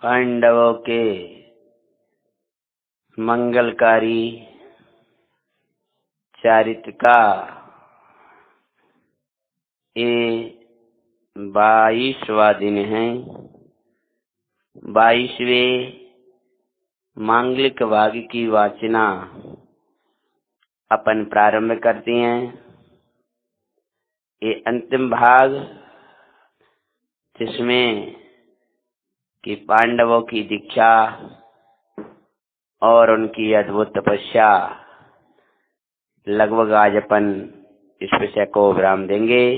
पांडवों के मंगलकारी चरित्र का ये 22वां दिन है। 22वें मांगलिक भाग की वाचना अपन प्रारंभ करते हैं। ये अंतिम भाग जिसमें कि पांडवों की दीक्षा और उनकी अद्भुत तपस्या, लगभग आज अपन इस विषय को विराम देंगे।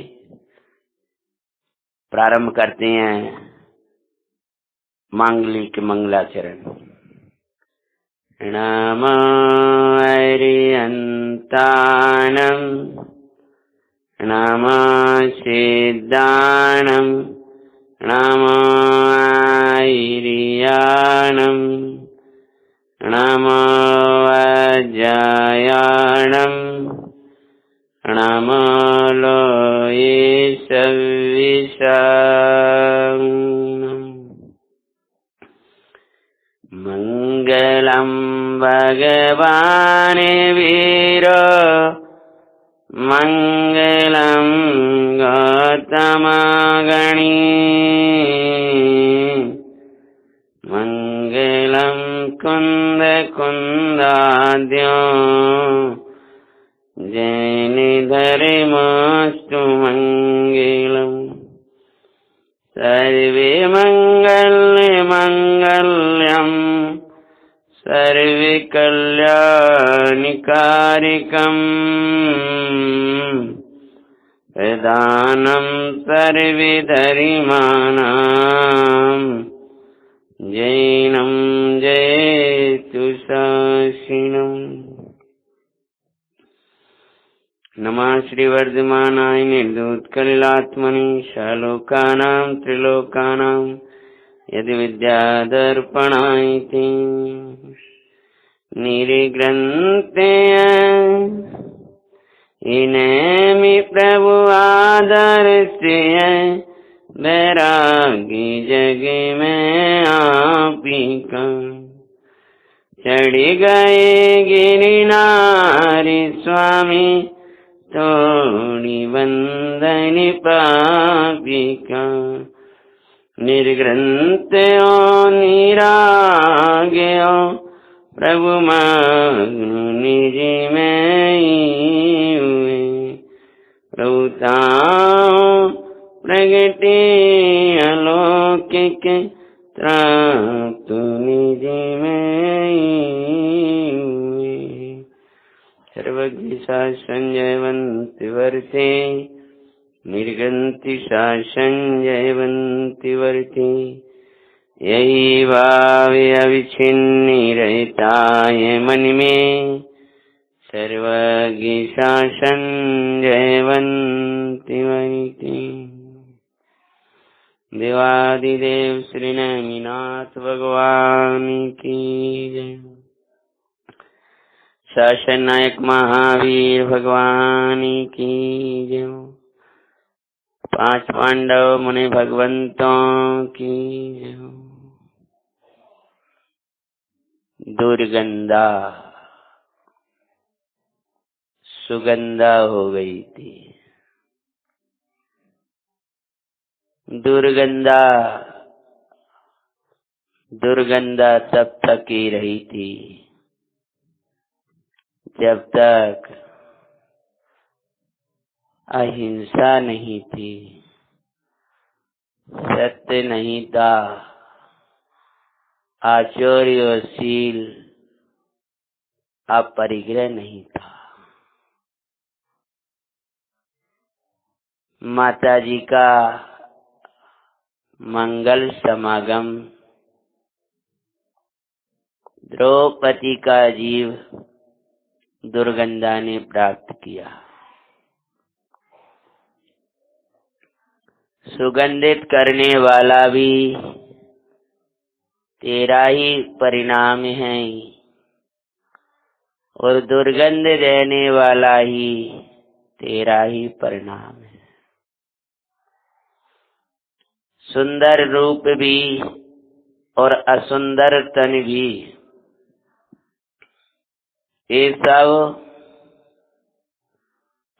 प्रारंभ करते हैं मांगलिक मंगलाचरण। नमो अरिहन्तानं नमो सिद्धानं नमो आयर्यानं नमो वज्रायाणं नमो लोये सविषां। मंगलं भगवान् वीरो मंगलं गौतमगणी मंगलं कुंद कुंदाद्यो जैनधर्मस्तु मंगलम्। सर्वे मंगल्यं सर्वे कल्याणकारिकम् प्रदानं सर्वे धर्माणां जैनं जयतु शासिनम्। नमः श्रीवर्धमानाय निर्दूतकलिलात्मने शालोकानां त्रिलोकानां यदि विद्यादर्पणाय ते निर्ग्रन्थे इनेमि प्रभु आदर्शे बैरागी जग में आपका चढ़ गए गिरनारी स्वामी तोड़ी बंधन पापिका निर्ग्रंथ निराग्यो प्रभु मग्न निज में हुए प्रभुताओं प्रगटे अलौकिक त्रातु निज में हुए। सर्वज्ञ शासन जयवंत वर्ते निर्गंति शासन जयवंती वर्ते यही भाव अविच्छिन्न रहता है मन में सर्वज्ञ शासन जयवंती वर्ते। देवादिदेव श्री नैमिनाथ भगवान की जय। शासन नायक महावीर भगवान की जय। 5 पांडव मुनि भगवंतों की जय। दुर्गंधा सुगंधा हो गई थी। दुर्गंधा तब तक ही रही थी जब तक अहिंसा नहीं थी, सत्य नहीं था, आचर्यशील अपरिग्रह नहीं था। माता जी का मंगल समागम द्रौपदी का जीव दुर्गंधा ने प्राप्त किया। सुगंधित करने वाला भी तेरा ही परिणाम है और दुर्गंध देने वाला ही तेरा ही परिणाम है। सुंदर रूप भी और असुंदर तन भी, ये सब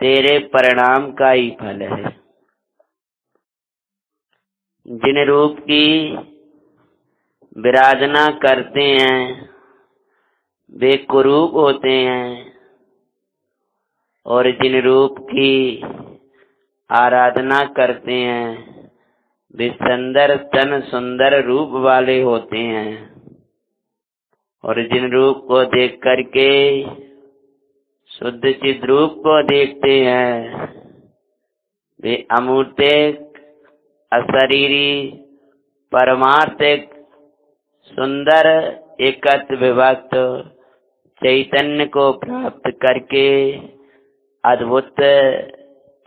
तेरे परिणाम का ही फल है। जिन रूप की विराधना करते हैं वे कुरूप होते हैं, और जिन रूप की आराधना करते हैं वे सुंदर तन सुंदर रूप वाले होते हैं। और जिन रूप को देख करके शुद्ध चित रूप को देखते हैं वे अमूर्तिक अशरीरी परमार्थिक सुंदर एकत्व विभक्त चैतन्य को प्राप्त करके अद्भुत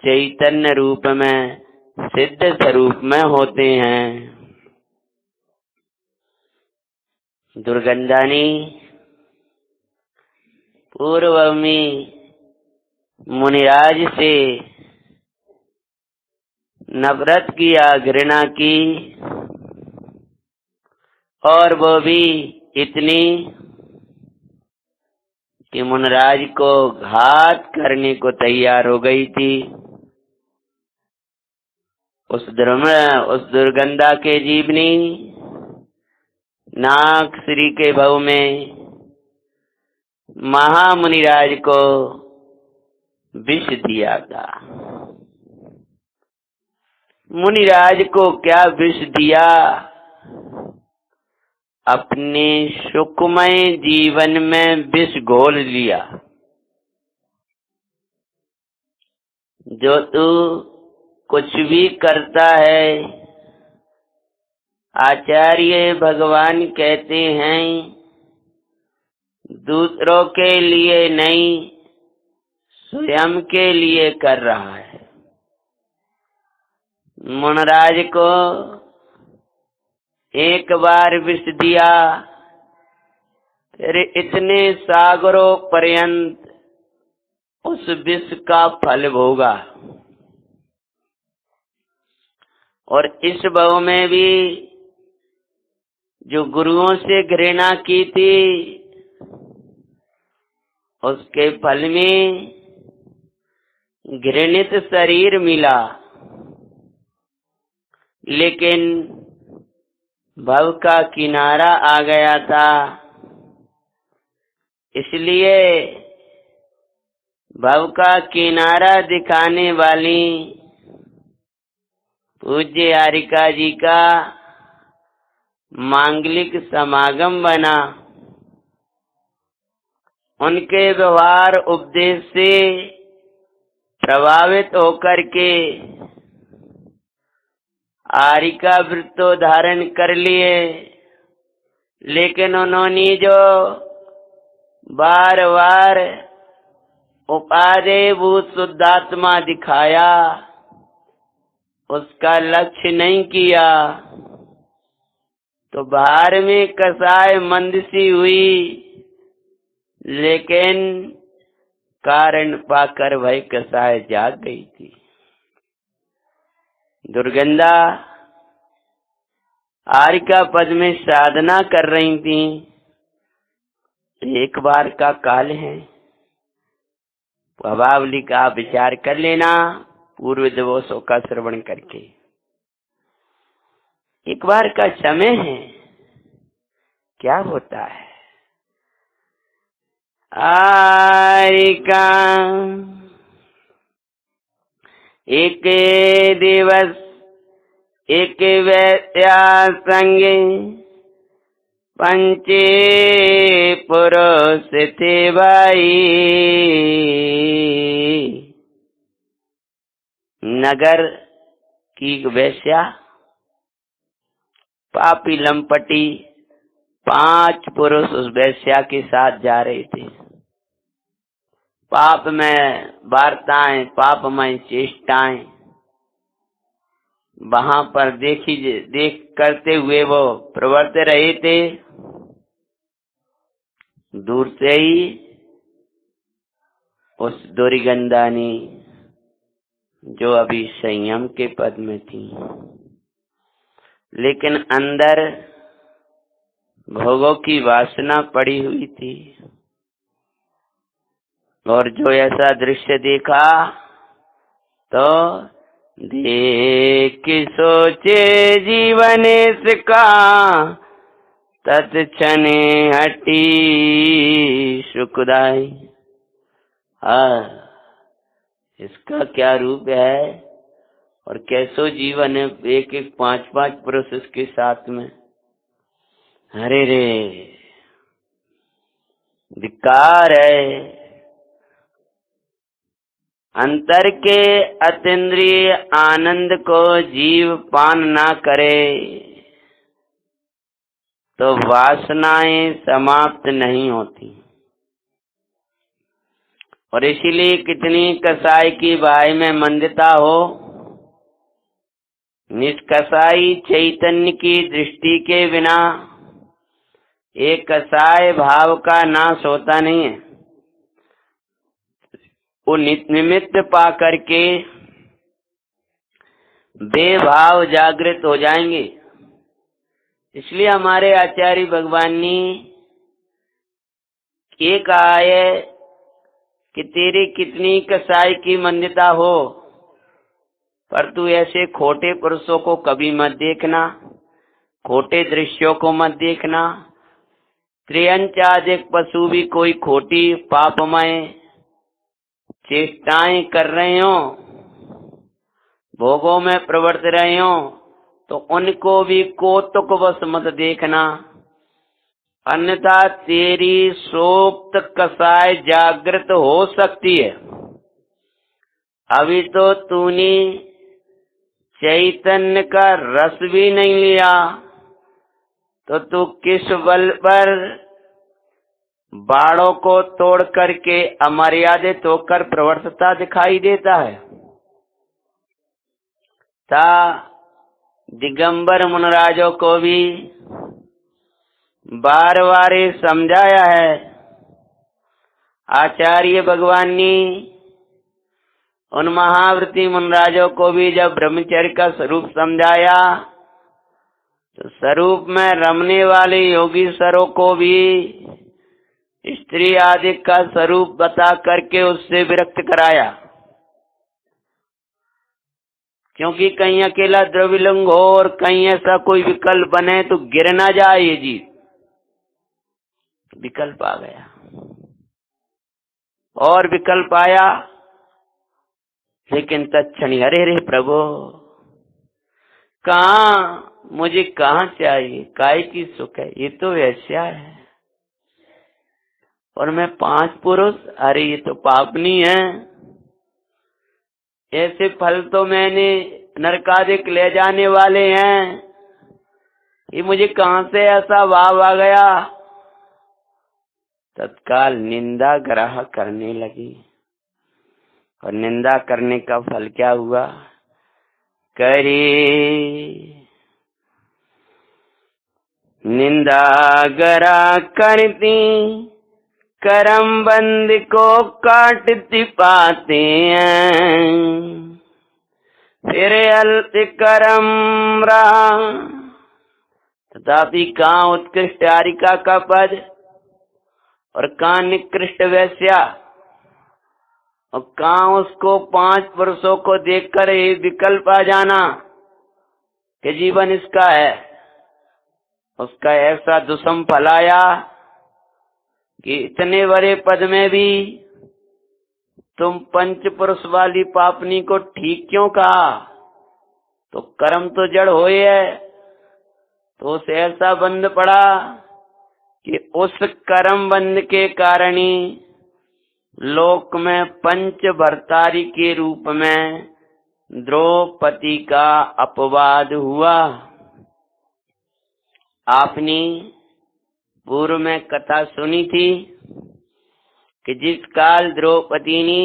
चैतन्य रूप में सिद्ध स्वरूप में होते हैं। दुर्गंधानी पूर्व में मुनिराज से नफरत किया, घृणा की, और वो भी इतनी कि मुनिराज को घात करने को तैयार हो गई थी। उस दुर्गंधा के जीवनी नाग श्री के भव में महामुनिराज को विष दिया था। मुनिराज को क्या विष दिया? अपने सुखमय जीवन में विष घोल लिया। जो तू कुछ भी करता है, आचार्य भगवान कहते हैं दूसरों के लिए नहीं स्वयं के लिए कर रहा है। मुनिराज को एक बार विष दिया, फिर इतने सागरों पर्यंत उस विष का फल भोगा। और इस भव में भी जो गुरुओं से घृणा की थी उसके फल में घृणित शरीर मिला। लेकिन भव का किनारा आ गया था, इसलिए भव का किनारा दिखाने वाली पूज्य हारिका जी का मांगलिक समागम बना। उनके व्यवहार उपदेश से प्रभावित होकर के हारिका व्रत तो धारण कर लिए, लेकिन उन्होंने जो बार बार उपादेय भूत शुद्धात्मा दिखाया उसका लक्ष्य नहीं किया, तो बाहर में कसाय मंदसी हुई, लेकिन कारण पाकर वही कसाय जाग गई थी। दुर्गंधा हारिका पद में साधना कर रही थी। एक बार का काल है, प्रभावली का विचार कर लेना पूर्व दिवसों का श्रवण करके। एक बार का समय है, क्या होता है? हारिका एक दिवस एक वैश्या संगे पंचे पुरुष थे भाई। नगर की वैश्या पापी लंपटी 5 पुरुष उस वैश्या के साथ जा रहे थे। पाप में वार्ताएं, पापमय चेष्टाएं वहां पर देख करते हुए वो प्रवर्त रहे थे। दूर से ही उस दुर्गंधा ने, जो अभी संयम के पद में थी, लेकिन अंदर भोगों की वासना पड़ी हुई थी। और जो ऐसा दृश्य देखा तो देख सोचे जीवन इसका, तत्क्षणे हटी सुखदाई। इसका क्या रूप है और कैसो जीवन है, एक एक 5-5 पुरुष उसके साथ में। अरे रे, धिक्कार है। अंतर के अतीन्द्रिय आनंद को जीव पान ना करे तो वासनाएं समाप्त नहीं होती। और इसीलिए कितनी कसाई की बाई में मंदता हो, निष्कसाई चैतन्य की दृष्टि के बिना एक कसाय भाव का नाश होता नहीं है। वो निमित्त पा करके बेभाव जागृत हो जाएंगे। इसलिए हमारे आचार्य भगवान ने ये कहा है कि तेरी कितनी कसाई की मंदिता हो, पर तू ऐसे खोटे पुरुषों को कभी मत देखना, खोटे दृश्यों को मत देखना। त्रियंचादिक पशु भी कोई खोटी पापमय चेष्टाएं कर रहे हो, भोगों में प्रवर्त रहे हो, तो उनको भी कौतुकवश मत देखना, अन्यथा तेरी सोप्त कसाय जागृत हो सकती है। अभी तो तूने चैतन्य का रस भी नहीं लिया, तो तू किस बल पर बाड़ों को तोड़ करके अमर्यादित होकर प्रवर्तता दिखाई देता है। ता दिगंबर मुनराजों को भी बार बार समझाया है। आचार्य भगवान ने उन महाव्रती मुनराजों को भी जब ब्रह्मचर्य का स्वरूप समझाया, तो स्वरूप में रमने वाले योगीश्वरों को भी स्त्री आदि का स्वरूप बता करके उससे विरक्त कराया। क्योंकि कहीं अकेला द्रविलिंग हो और कहीं ऐसा कोई विकल्प बने तो गिर ना जाए ये जीव। विकल्प आ गया और विकल्प आया, लेकिन तत्क्षणी अरे रे प्रभु, कहाँ मुझे कहाँ चाहिए, काय की सुख है, ये तो वैश्या है और मैं 5 पुरुष, अरे ये तो पापनी है। ऐसे फल तो मैंने नरकादिक ले जाने वाले हैं, ये मुझे कहाँ से ऐसा भाव आ गया। तत्काल निंदा ग्रह करने लगी। और निंदा करने का फल क्या हुआ? करे निंदा गरा करती, करम बंद को काटती पाते हैं, फिर अलत करम रहा। तथापि कहाँ उत्कृष्ट आरिका का पद और कहाँ निकृष्ट वैश्या, और कहाँ उसको 5 पुरुषों को देखकर ये विकल्प आ जाना कि जीवन इसका है। उसका ऐसा दुष्म फल आया कि इतने बड़े पद में भी तुम 5 पुरुष वाली पापनी को ठीक क्यों कहा? तो कर्म तो जड़ होए है, तो उसे ऐसा बंध पड़ा कि उस कर्म बंध के कारण ही लोक में 5 भर्तारी के रूप में द्रौपदी का अपवाद हुआ। आपने पूर्व में कथा सुनी थी कि जिस काल द्रौपदी ने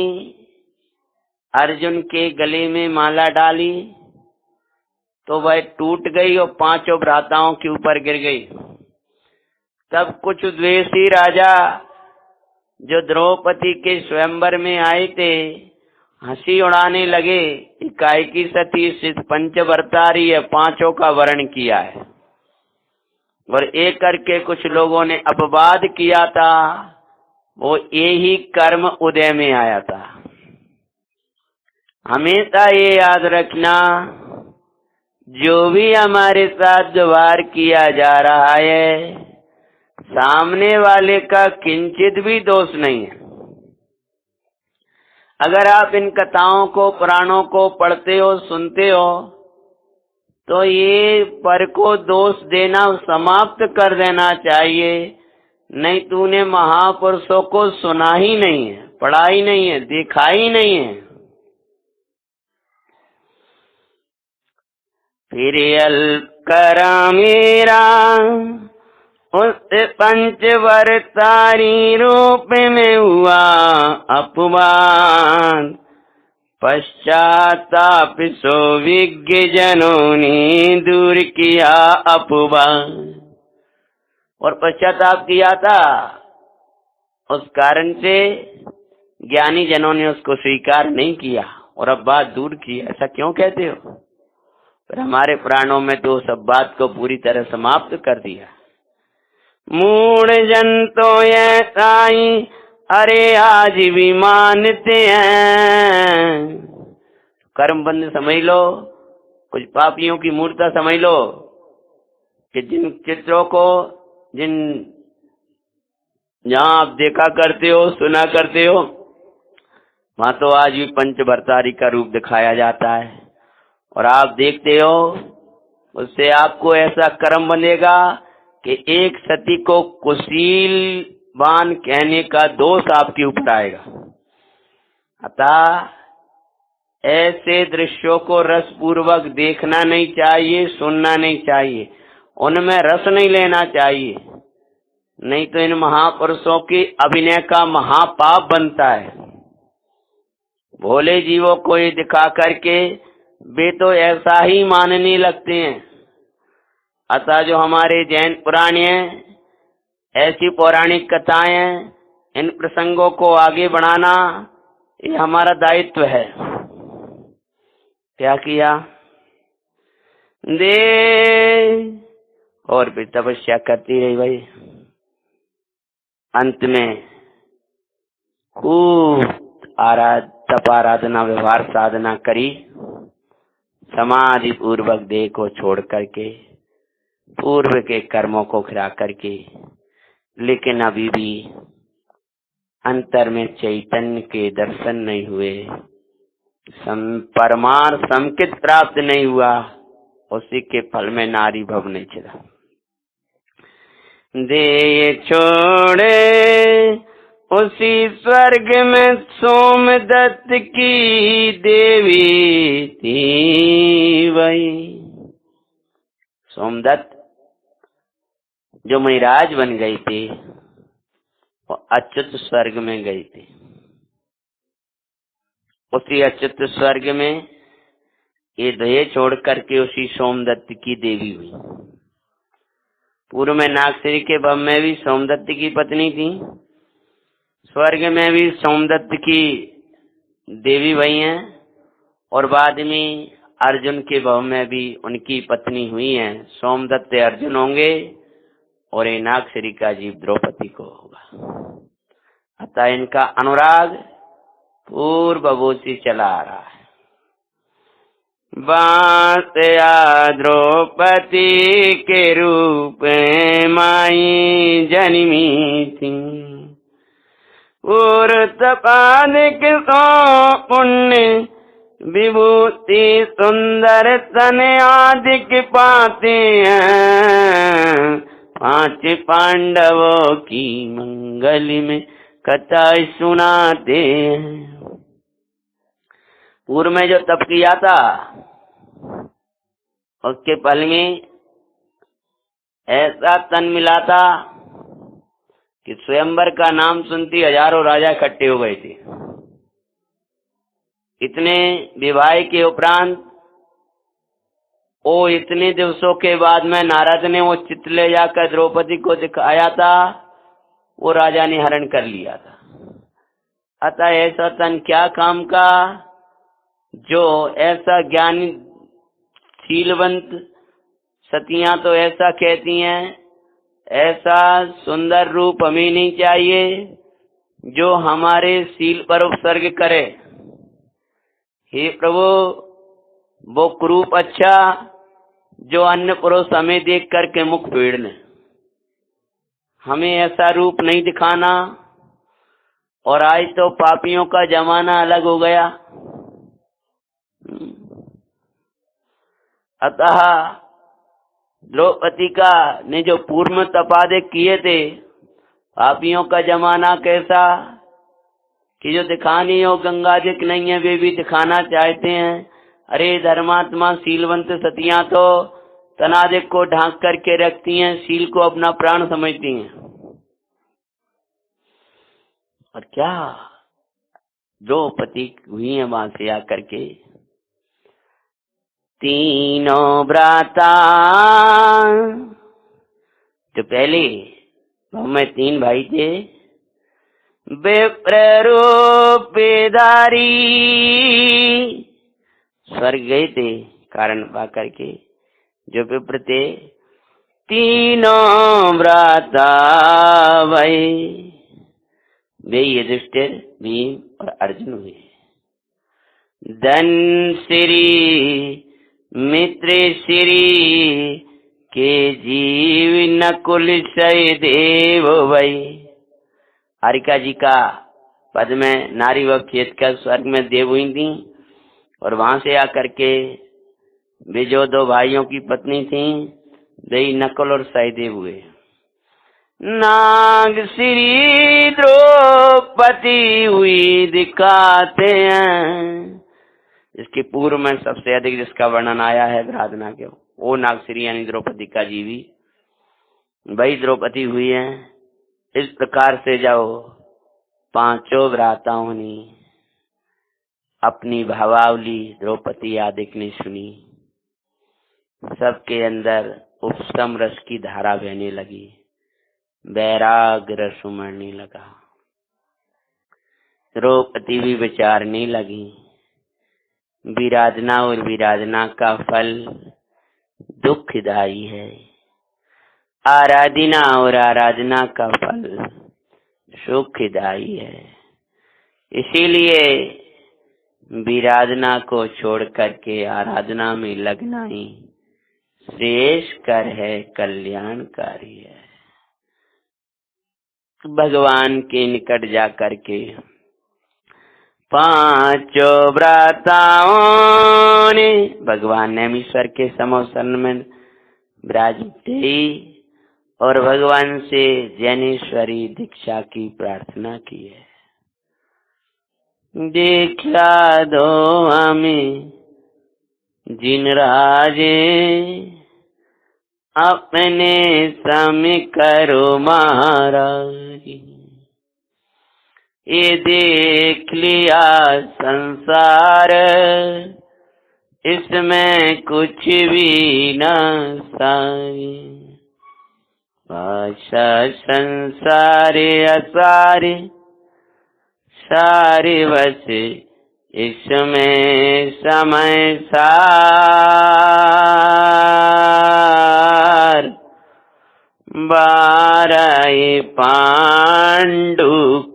अर्जुन के गले में माला डाली तो वह टूट गई और 5 भ्राताओं के ऊपर गिर गई। तब कुछ द्वेषी राजा जो द्रौपदी के स्वयंवर में आए थे हंसी उड़ाने लगे, एकाएकी सती सिर्फ 5 भर्तारी है, 5 का वर्ण किया है। और एक करके कुछ लोगों ने अपवाद किया था, वो यही कर्म उदय में आया था। हमेशा ये याद रखना, जो भी हमारे साथ व्यवहार किया जा रहा है, सामने वाले का किंचित भी दोष नहीं है। अगर आप इन कथाओं को, पुराणों को पढ़ते हो, सुनते हो, तो ये पर को दोष देना समाप्त कर देना चाहिए। नहीं, तूने महापुरुषों को सुना ही नहीं है, पढ़ा ही नहीं है, देखा ही नहीं है। फिर अल्प करा मेरा उस पंचवरतारी रूप में हुआ अपमान, पश्चाताप सो विज्ञ जनों ने दूर किया अपमान। और पश्चाताप किया था, उस कारण से ज्ञानी जनों ने उसको स्वीकार नहीं किया और अब बात दूर की। ऐसा क्यों कहते हो? पर हमारे पुराणों में तो सब बात को पूरी तरह समाप्त कर दिया। मूढ़ जन तो ये साईं अरे आज भी मानते हैं। कर्म बंद समझ लो, कुछ पापियों की मूर्ता समझ लो कि जिन चित्रों को, जिन जहाँ आप देखा करते हो, सुना करते हो, वहां तो आज भी पंचभरतारी का रूप दिखाया जाता है। और आप देखते हो, उससे आपको ऐसा कर्म बनेगा कि एक सती को कुशीलवान कहने का दोष आपके ऊपर आएगा। अतः ऐसे दृश्यों को रसपूर्वक देखना नहीं चाहिए, सुनना नहीं चाहिए, उनमें रस नहीं लेना चाहिए, नहीं तो इन महापुरुषों के अभिनय का महापाप बनता है। भोले जीवों को ये दिखा करके वे तो ऐसा ही मानने लगते हैं। अतः जो हमारे जैन पुराण हैं, ऐसी पौराणिक कथाएं हैं, इन प्रसंगों को आगे बढ़ाना ये हमारा दायित्व है। क्या किया? दे और भी तपस्या करती रही भाई। अंत में खूब तप आराधना व्यवहार साधना करी, समाधि पूर्वक देह को छोड़ करके, पूर्व के कर्मों को खिला करके, लेकिन अभी भी अंतर में चैतन्य के दर्शन नहीं हुए, परमार्थ संकित प्राप्त नहीं हुआ, उसी के फल में नारी भव नहीं चला। दे छोड़े उसी स्वर्ग में सोमदत्त की देवी थी वही। सोमदत्त जो महिराज बन गई थी, वो अच्युत स्वर्ग में गई थी। उसी अच्युत स्वर्ग में ये देह छोड़ करके उसी सोमदत्त की देवी हुई। पूर्व में नागश्री के भव में भी सोमदत्त की पत्नी थी, स्वर्ग में भी सोमदत्त की देवी वही हैं, और बाद में अर्जुन के भव में भी उनकी पत्नी हुई हैं। सोमदत्त अर्जुन होंगे और ये नागश्री का जीव द्रौपदी को होगा। अतः इनका अनुराग पूर्व से चला आ रहा है। बांसया द्रौपदी के रूप माई जन्मी थी, तपादिक सो पुण्य विभूति सुंदर तन आदिक पाते हैं। 5 पांडवों की मंगल में कथा सुनाते हैं। पूर्व में जो तप किया था, उसके फल में ऐसा तन मिला था कि स्वयंवर का नाम सुनती हजारों राजा इकट्ठे हो गए थे। इतने विवाह के उपरांत इतने दिवसों के बाद में नारद ने वो चित्र ले जाकर द्रौपदी को दिखाया था, वो राजा ने हरण कर लिया था। अतः ऐसा तन क्या काम का, जो ऐसा ज्ञानी शीलवंत सतियां तो ऐसा कहती हैं ऐसा सुंदर रूप हमें नहीं चाहिए जो हमारे शील पर उपसर्ग करे। हे प्रभु, वो कुरूप अच्छा जो अन्य पुरुष हमें देख करके मुख फेर लें। हमें ऐसा रूप नहीं दिखाना। और आज तो पापियों का जमाना अलग हो गया। अतः द्रौपदी का ने जो पूर्व तपादे किए थे, पापियों का जमाना कैसा कि जो दिखानी हो गंगा जी की नहीं है, वे भी दिखाना चाहते हैं। अरे धर्मात्मा शीलवंत सतियां तो तनादिक को ढांक करके रखती हैं, शील को अपना प्राण समझती हैं। और क्या द्रौपदी हुई है वहां से आकर के। तीनों भ्राता, तो पहले में 3 भाई थे। विप्र रूपधारी, स्वर्ग गए थे कारण पा करके जो विप्र थे। तीनों भ्राता भई, वे युधिष्ठिर, भीम और अर्जुन हुए। धन श्री मित्र श्री के जीव नकुल सहदेव भई। हारिका जी का पद में नारी व खेत का स्वर्ग में देव हुई थी। और वहां से आकर के वे जो 2 भाइयों की पत्नी थी, वे नकुल और सहदेव हुए। नाग श्री द्रौपदी हुई दिखाते हैं। इसके पूर्व में सबसे अधिक जिसका वर्णन आया है राधना के, वो नागश्री यानी द्रौपदी का जीवी वही द्रौपदी हुई है। इस प्रकार से जाओ 5 भ्राताओं ने अपनी भावावली द्रौपदी आदिक ने सुनी। सबके अंदर उपशम रस की धारा बहने लगी, वैराग रस उमड़ने लगा। द्रौपदी भी विचारने लगी, विराधना और विराधना का फल दुखदायी है, आराधना और आराधना का फल सुखदायी है। इसीलिए विराधना को छोड़ करके आराधना में लगना ही श्रेष्ठकर है, कल्याणकारी है। भगवान के निकट जा करके 5 भ्राताओं ने भगवान नेमीश्वर के समोसन में विराजते और भगवान से जैनेश्वरी दीक्षा की प्रार्थना की है। दीक्षा दो हमें जिन राजे, अपने सम करो महाराज। ये देख लिया संसार, इसमें कुछ भी न सारी। भाषा संसारे असारे, सारे बस इसमें समय सार। 12 पांडु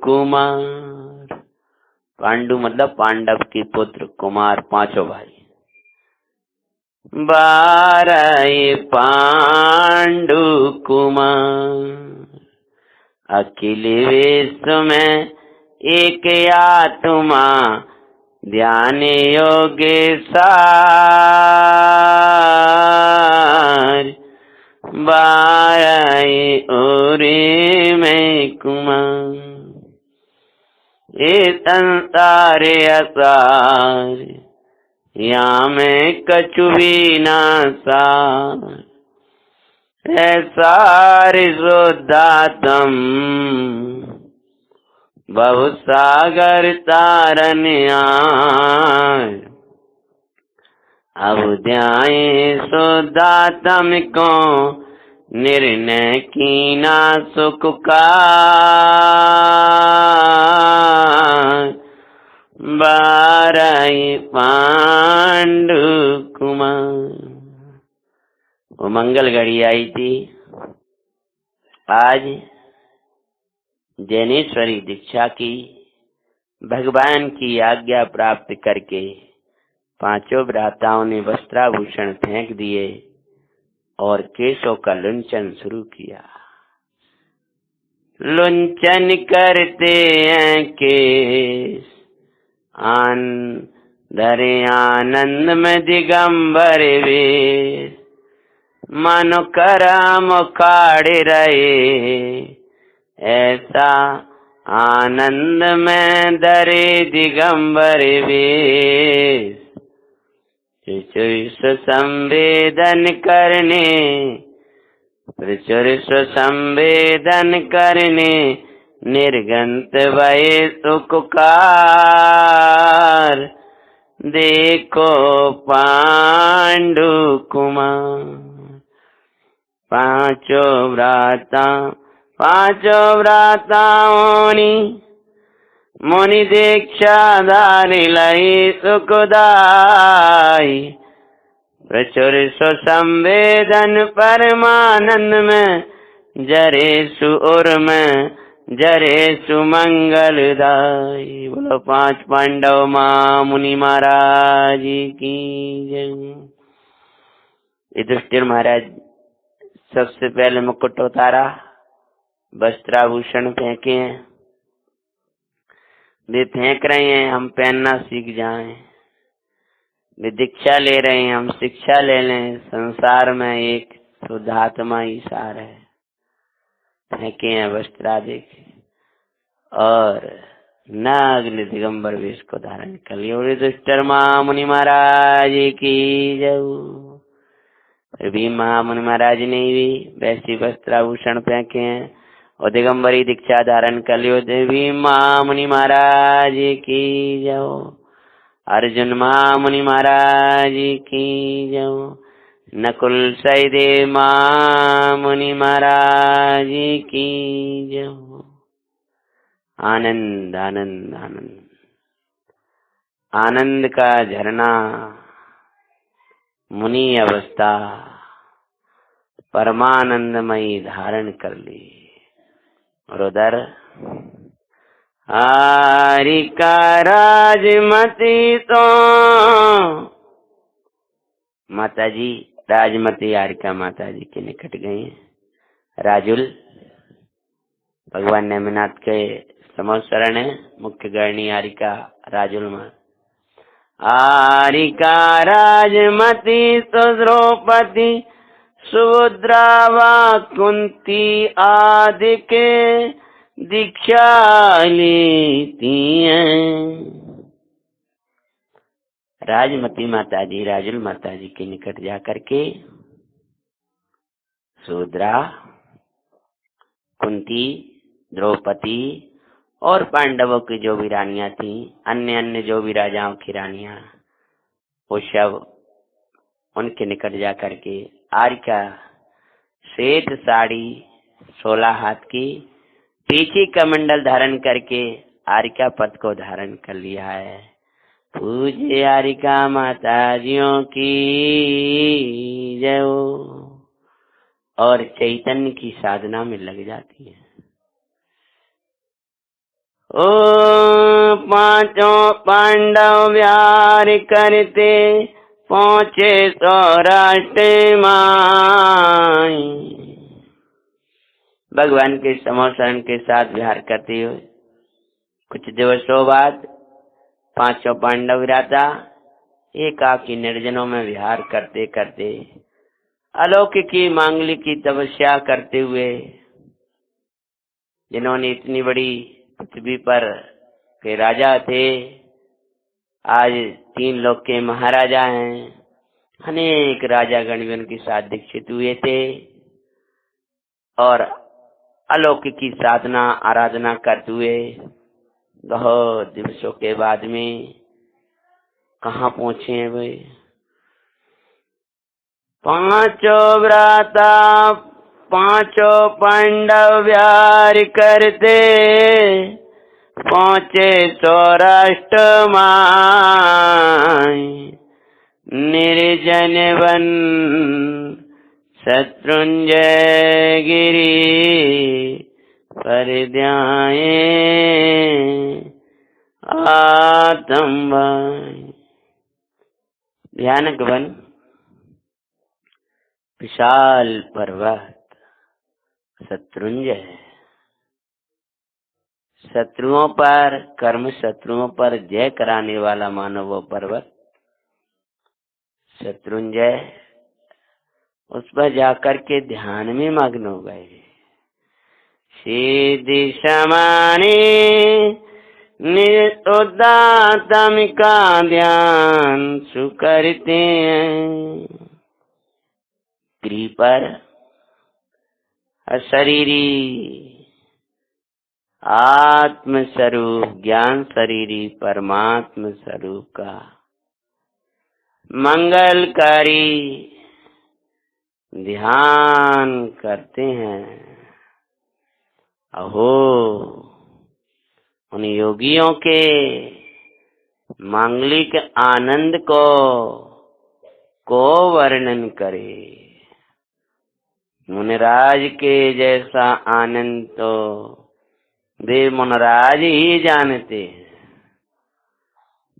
कुमार, पांडु मतलब पांडव के पुत्र, कुमार 5 भाई। 12 पांडु कुमार, अखिल विश्व में एक आत्मा ध्यान योगे सार। 12 ओरे में कुमार, ये संसार असार, यहाँ में कछु भी ना सार। सार शुद्धात्म बहु सागर तारन आर। अब ध्याए शुद्धात्म को निर्णय की ना सुख का। 12 पांडु कुमार। वो मंगल घड़ी आई थी, आज जैनेश्वरी दीक्षा की भगवान की आज्ञा प्राप्त करके पांचों भ्राताओं ने वस्त्राभूषण फेंक दिए और केशों का लुंचन शुरू किया। लुंचन करते हैं केश धरे आनंद में दिगंबर वेश, मानो करम उखाड़े रहे ऐसा आनंद में धरे दिगंबर वेश। प्रचुर संवेदन करने, प्रचुर संवेदन करने निर्गंत भये सुकुकार, देखो पांडु कुमार। पांचों भ्राताओं ने मुनि दीक्षा धारी लई सुखदाई, प्रचुर संवेदन परमानंद में जरे सुर में जरे सुमंगलदाई। बोलो पांच पांडव मुनि महाराज की जय। युधिष्ठिर महाराज सबसे पहले मुकुट उतारा, वस्त्राभूषण फेंके हैं। वे फेंक रहे हैं हम पहनना सीख जाएं, वे दीक्षा ले रहे हैं हम शिक्षा ले लें। संसार में एक शुद्धात्मा ही सार है। फेंके हैं वस्त्राधिक और नागल दिगंबर वेश को धारण कर लिया। युधिष्ठिर मुनि महाराज की जय। भी मुनि महाराज ने भी वैसी वस्त्राभूषण फेंके हैं और दिगंबरी दीक्षा धारण कर लियो। देवी मुनि महाराज की जय। अर्जुन मुनि महाराज की जय। नकुल सहदेव मुनि महाराज की जय। आनंद आनंद आनंद आनंद का झरना मुनि अवस्था परमानंदमयी धारण कर ली। और उधर हारिका राजमती तो माता जी राजमती हारिका माता जी के निकट गए। राजुल भगवान नेमिनाथ के समोसरण है, मुख्य गणनी हारिका राजुल मां। हारिका राजमती तो द्रौपदी सुभद्रा व कुंती आदि के दीक्षा लेती हैं। राजमती माता जी राजुल माता जी के निकट जाकर के सुभद्रा, कुंती, द्रौपदी और पांडवों की जो भी रानियां थी, अन्य अन्य जो भी राजाओं की रानियां, वो सब उनके निकट जाकर के आरिका श्वेत साड़ी 16 हाथ की पीछे कमंडल धारण करके आरिका पद को धारण कर लिया है। पूज्य आरिका माता जियों की जय। और चैतन्य की साधना में लग जाती है। ओ पांचों पांडव व्यार करते पहुंचे सौराष्ट्र माई। भगवान के समोसरण के साथ विहार करते हुए कुछ दिवसों बाद पांचों पांडव भ्राता एकाकी निर्जनों में विहार करते करते अलौकिकी मांगलिक की तपस्या करते हुए, जिन्होंने इतनी बड़ी पृथ्वी पर के राजा थे, आज 3 लोक के महाराजा हैं, अनेक राजा गण उनके साथ दीक्षित हुए थे और अलौकिकी साधना आराधना करते हुए बहुत दिवसों के बाद में कहाँ पहुंचे हैं वे। पांचों भ्राता पांचों पांडव व्यार करते पहुंचे सौराष्ट्र माई। निर्जन वन शत्रुंजय गिरी पर ध्याये आत्म। ध्यानक वन, विशाल पर्वत, शत्रुंजय, शत्रुओं पर, कर्म शत्रुओं पर जय कराने वाला मानो वो पर्वत शत्रुंजय, उस पर जाकर के ध्यान में मग्न हो गए। सीधी समाने निरुदातम का ध्यान सुकरते हैं। गिरि पर अशरीरी आत्म स्वरूप, ज्ञान शरीरी परमात्म स्वरूप का मंगलकारी ध्यान करते हैं। अहो, उन योगियों के मांगलिक आनंद को वर्णन करे। मुनिराज के जैसा आनंद तो देव मुनिराज ही जानते हैं।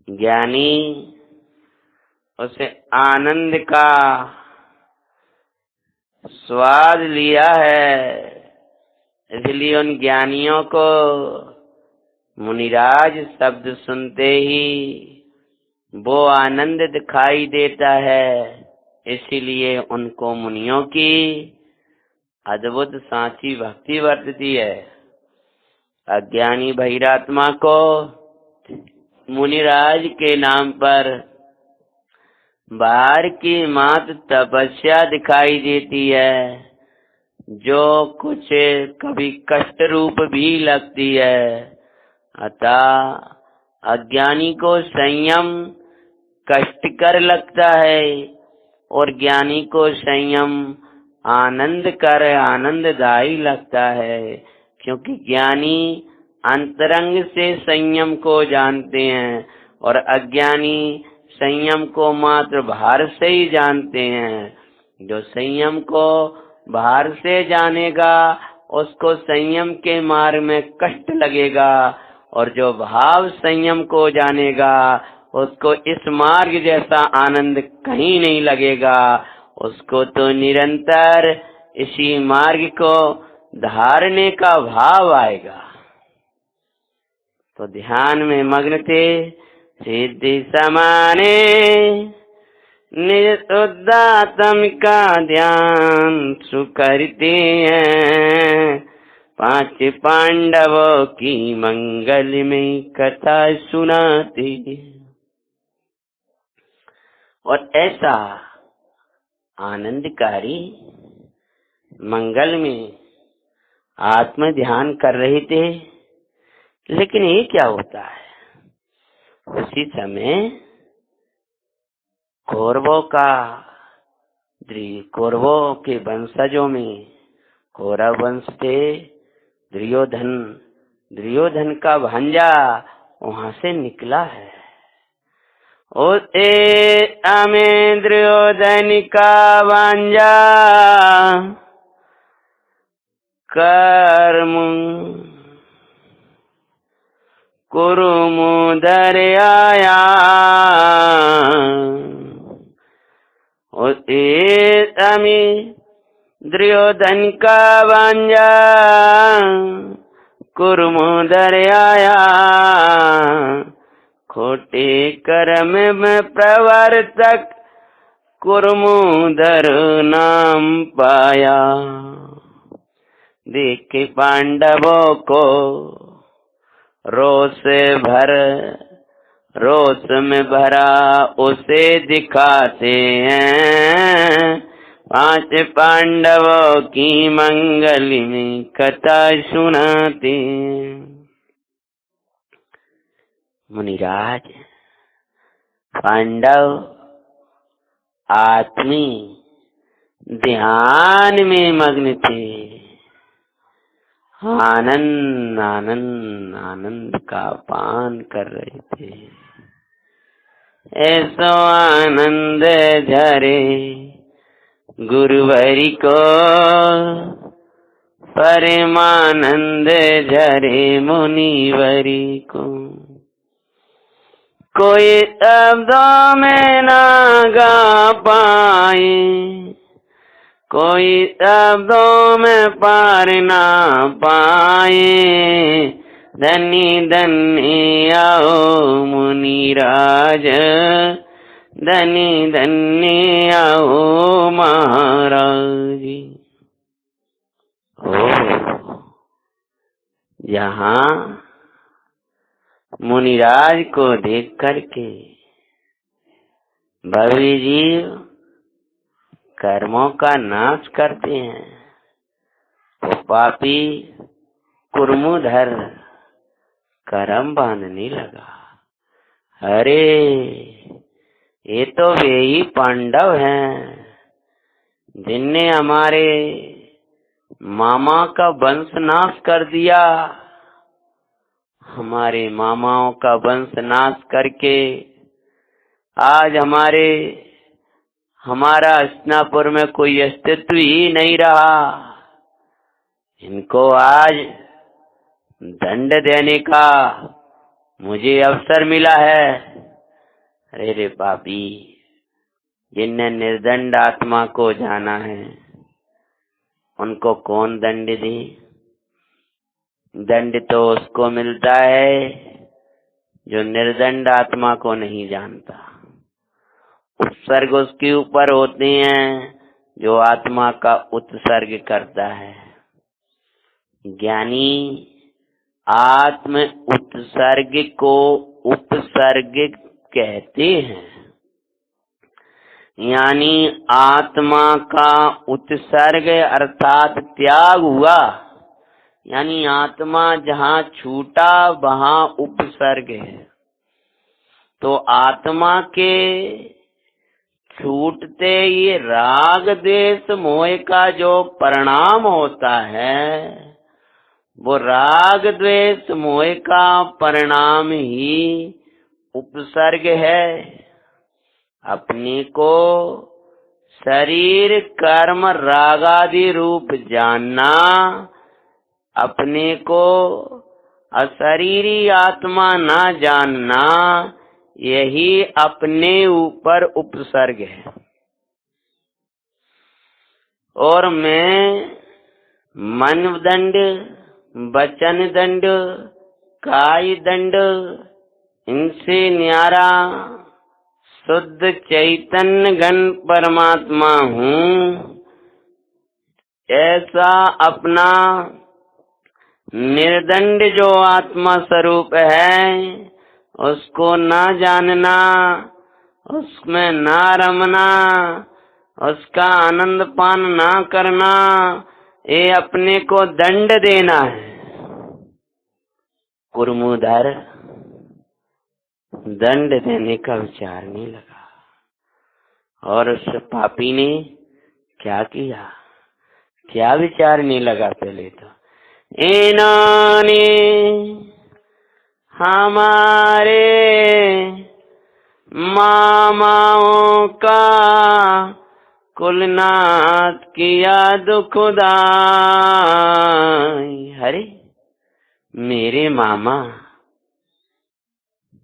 ज्ञानी उसे आनंद का स्वाद लिया है, इसलिए उन ज्ञानियों को मुनिराज शब्द सुनते ही वो आनंद दिखाई देता है, इसीलिए उनको मुनियों की अद्भुत सांची भक्ति वर्तती है। अज्ञानी बहिरात्मा को मुनिराज के नाम पर बाहर की मात्र तपस्या दिखाई देती है, जो कुछ कभी कष्ट रूप भी लगती है। अतः अज्ञानी को संयम कष्टकर लगता है और ज्ञानी को संयम आनंददायी लगता है, क्योंकि ज्ञानी अंतरंग से संयम को जानते हैं और अज्ञानी संयम को मात्र बाहर से ही जानते हैं। जो संयम को बाहर से जानेगा उसको संयम के मार्ग में कष्ट लगेगा, और जो भाव संयम को जानेगा उसको इस मार्ग जैसा आनंद कहीं नहीं लगेगा। उसको तो निरंतर इसी मार्ग को धारने का भाव आएगा। तो ध्यान में मग्न थे। सिद्धि समाने निज शुद्धात्म का ध्यान सुकरते हैं। 5 पांडवों की मंगल में कथा सुनाते। और ऐसा आनंदकारी मंगल में आत्म ध्यान कर रहे थे। लेकिन ये क्या होता है, उसी समय कौरवों के वंशजों में कौरव वंश थे। दुर्योधन का भांजा वहां से निकला है। अमें दुर्योधन का भांजा कर्म कुरुमुदर आया। दुर्योधन का भांजा कुरुमुदर आया। खोटे कर्म में प्रवर्तक कुरुमुदर नाम पाया। देख पांडवों को रोष में भरा उसे दिखाते हैं। 5 पांडवों की मंगल में कथा सुनाते। मुनिराज पांडव आत्मी ध्यान में मग्न थे। आनंद का पान कर रहे थे। ऐसो आनंद झरे गुरुवरी को परमानंद झरे मुनिवरी को। कोई शब्दों में ना गा पाए, कोई शब्दों में पार ना पाए। धनी धनी आओ मुनिराज, धनी धनी आओ महाराज। यहाँ मुनिराज को देख करके भव्य जीव कर्मों का नाश करते हैं। वो पापी कुर्मुधर कर्म बांधने लगा। अरे ये तो वे ही पांडव हैं जिनने हमारे मामा का वंश नाश कर दिया। हमारे मामाओं का वंश नाश करके आज हमारा हस्तिनापुर में कोई अस्तित्व ही नहीं रहा। इनको आज दंड देने का मुझे अवसर मिला है। अरे रे पापी, जिनने निर्दंड आत्मा को जाना है उनको कौन दंड दे? दंड तो उसको मिलता है जो निर्दंड आत्मा को नहीं जानता। उत्सर्ग उसके ऊपर होते हैं जो आत्मा का उत्सर्ग करता है। ज्ञानी आत्म उत्सर्ग को उपसर्ग कहते हैं, यानी आत्मा का उत्सर्ग अर्थात त्याग हुआ, यानी आत्मा जहाँ छूटा वहाँ उपसर्ग है। तो आत्मा के छूटते ही राग द्वेष मोह का जो परिणाम होता है, वो राग द्वेष मोह का परिणाम ही उपसर्ग है। अपने को शरीर कर्म रागादि रूप जानना, अपने को अशरीरी आत्मा ना जानना, यही अपने ऊपर उपसर्ग है। और मैं मन दंड, वचन दंड, काय दंड, इनसे न्यारा शुद्ध चैतन्य घन परमात्मा हूँ, ऐसा अपना निर्दंड जो आत्मा स्वरूप है उसको ना जानना, उसमें ना रमना, उसका आनंद पान ना करना, ये अपने को दंड देना है। कुर्मुधर दंड देने का विचार नहीं लगा। और उस पापी ने क्या किया, क्या विचार नहीं लगा? पहले तो इन्होंने हमारे मामाओं का कुलनाथ किया दुखदाई। हरे मेरे मामा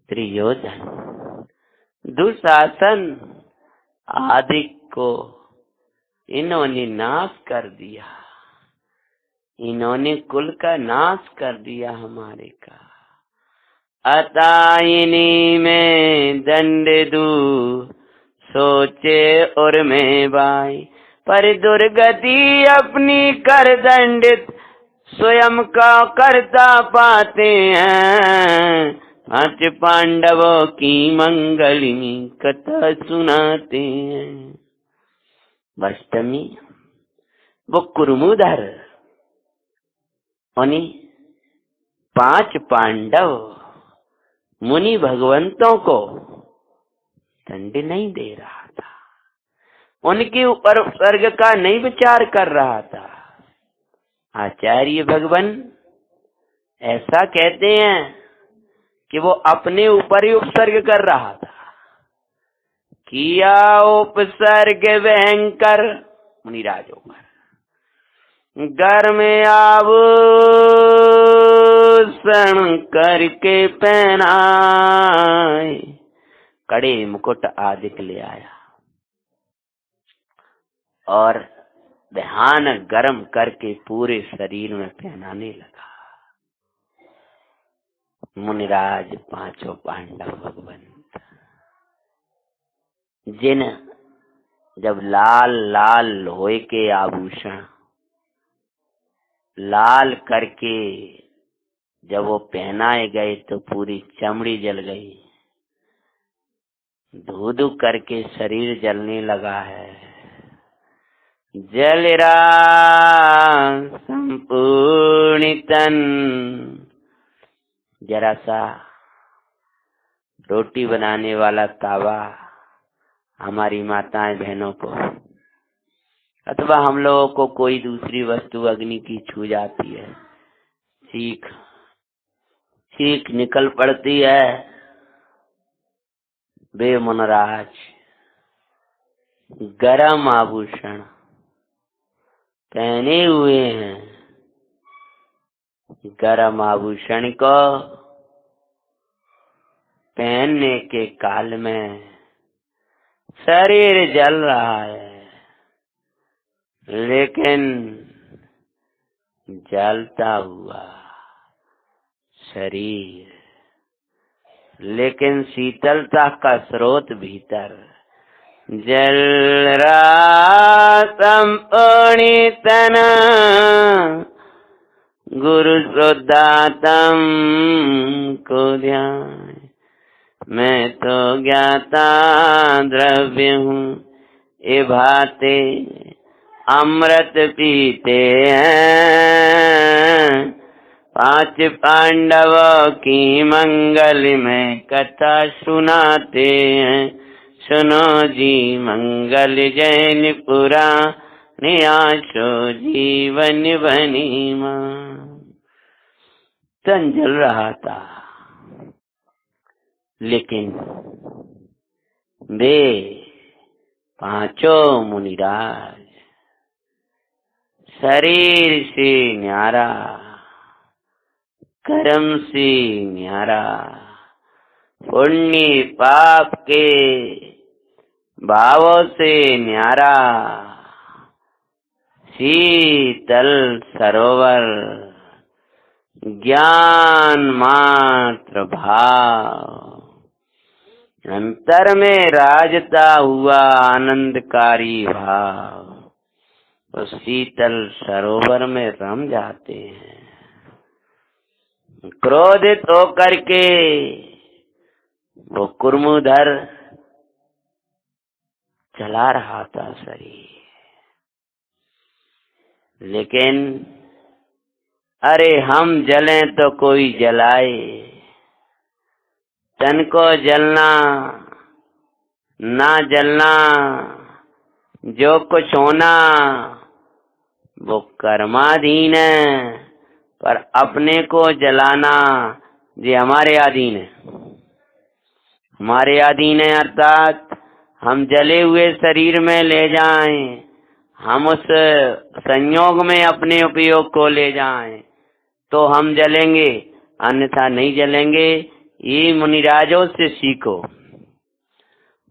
त्रियोधन, दुशासन आदि को इन्होंने नाश कर दिया। इन्होंने कुल का नाश कर दिया हमारे का। अतः इन्हीं में दंड दू सोचे और मैं भाई, पर दुर्गति अपनी कर दंडित स्वयं का करता पाते हैं। पांच पांडवों की मंगलनी कथा सुनाते हैं। अष्टमी वो कुर्मुधर उन्हीं 5 पांडव मुनि भगवंतों को दंड नहीं दे रहा था, उनके ऊपर स्वर्ग का नहीं विचार कर रहा था। आचार्य भगवान ऐसा कहते हैं कि वो अपने ऊपर ही उपसर्ग कर रहा था। किया उपसर्ग भयंकर मुनिराजों पर, घर में आभूषण करके पहनाए, कड़े मुकुट आदि ले आया और ध्यान गर्म करके पूरे शरीर में पहनाने लगा। मुनिराज पांचों पांडव भगवंत जिन जब लाल लाल लोहे के आभूषण लाल करके जब वो पहनाए गए तो पूरी चमड़ी जल गई, धू धू करके शरीर जलने लगा है। जलरा संपूर्ण तन, जरा सा रोटी बनाने वाला तावा हमारी माताएं बहनों को अथवा हम लोगों को कोई दूसरी वस्तु अग्नि की छू जाती है, चीख चीख निकल पड़ती है। वे मुनराज गरम आभूषण पहने हुए हैं, गरम आभूषण को पहनने के काल में शरीर जल रहा है, लेकिन जलता हुआ शरीर, लेकिन शीतलता का स्रोत भीतर। जल रहा संपूर्ण तन, गुरु श्रोतातम को ध्यान। मैं तो ज्ञाता द्रव्य हूँ, ये भाते अमृत पीते हैं। पांच पांडवों की मंगल में कथा सुनाते हैं। सुनो जी मंगल जैन पुराण, आशो जीवन बनी मां। तन जल रहा था, लेकिन वे पांचों मुनिराज शरीर से न्यारा, कर्म से न्यारा, पुण्य पाप के भावों से न्यारा, शीतल सरोवर ज्ञान मात्र भाव, अंतर में राजता हुआ आनंदकारी भाव, उस शीतल सरोवर में रम जाते हैं। क्रोधित होकर के वो कुर्मुधर चला रहा था शरीर, लेकिन अरे हम जलें तो कोई जलाए, तन को जलना ना जलना जो कुछ होना वो कर्माधीन है, पर अपने को जलाना ये हमारे अधीन है। हमारे अधीन है अर्थात हम जले हुए शरीर में ले जाएं, हम उस संयोग में अपने उपयोग को ले जाएं तो हम जलेंगे, अन्यथा नहीं जलेंगे। ये मुनिराजों से सीखो।